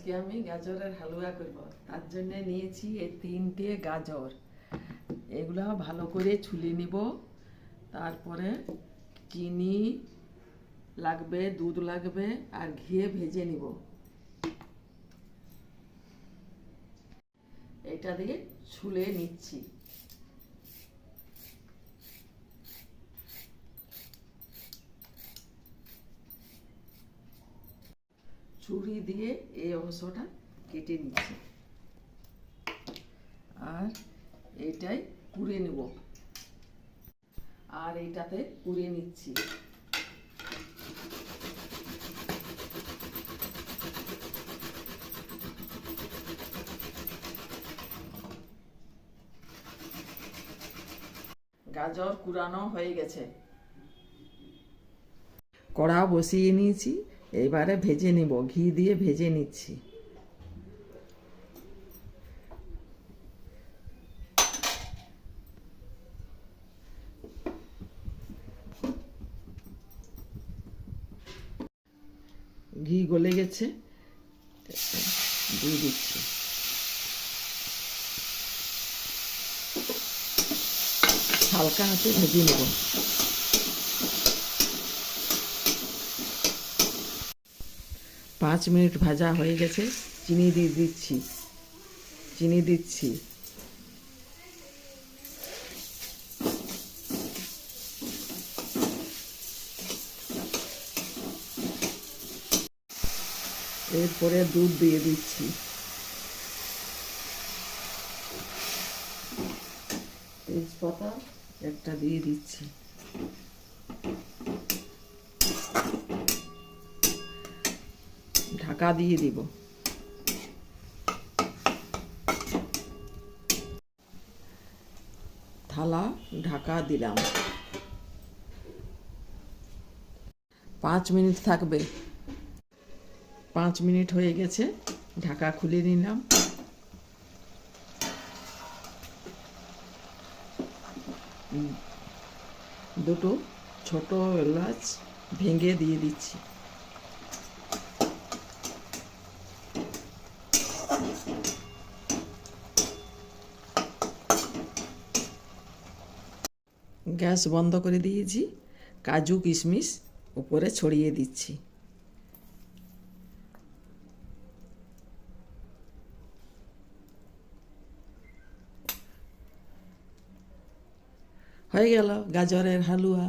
আজকে আমি গাজরের হালুয়া করব। তার জন্য নিয়েছি এই 3টে গাজর। এগুলো ভালো করে ছুলে নিব। তারপরে চিনি লাগবে, দুধ লাগবে আর ঘিয়ে ভেজে নিব। এটা দিয়ে ছুলে নিচ্ছি। ছুরি দিয়ে এই অংশটা কেটে নিচ্ছি আর এইটাই পুড়ে নেব আর এইটাতে পুড়ে নিচ্ছি। গাজর কুড়ানো হয়ে গেছে। কড়া বসিয়ে নিয়েছি, এবারে ভেজে নিব। ঘি দিয়ে ভেজে নিচ্ছি। ঘি গলে গেছে, দিয়ে দিচ্ছি। হালকা হাতে ভেজে নেব। 5 মিনিট ভাজা হয়ে গেছে। চিনি দিয়ে দিচ্ছি। চিনি দিচ্ছি। এরপরে দুধ দিয়ে দিচ্ছি। তেজপাতা একটা দিয়ে দিচ্ছি। ঢাকা দিয়ে দিব। থালা ঢাকা দিলাম। 5 মিনিট থাকবে। 5 মিনিট হয়ে গেছে, ঢাকা খুলে নিলাম। দুটো ছোট এলাচ ভেঙে দিয়ে দিচ্ছি। গ্যাস বন্ধ করে দিয়েছি। কাজু কিশমিশ উপরে ছড়িয়ে দিচ্ছি। হয়ে গেল গাজরের হালুয়া।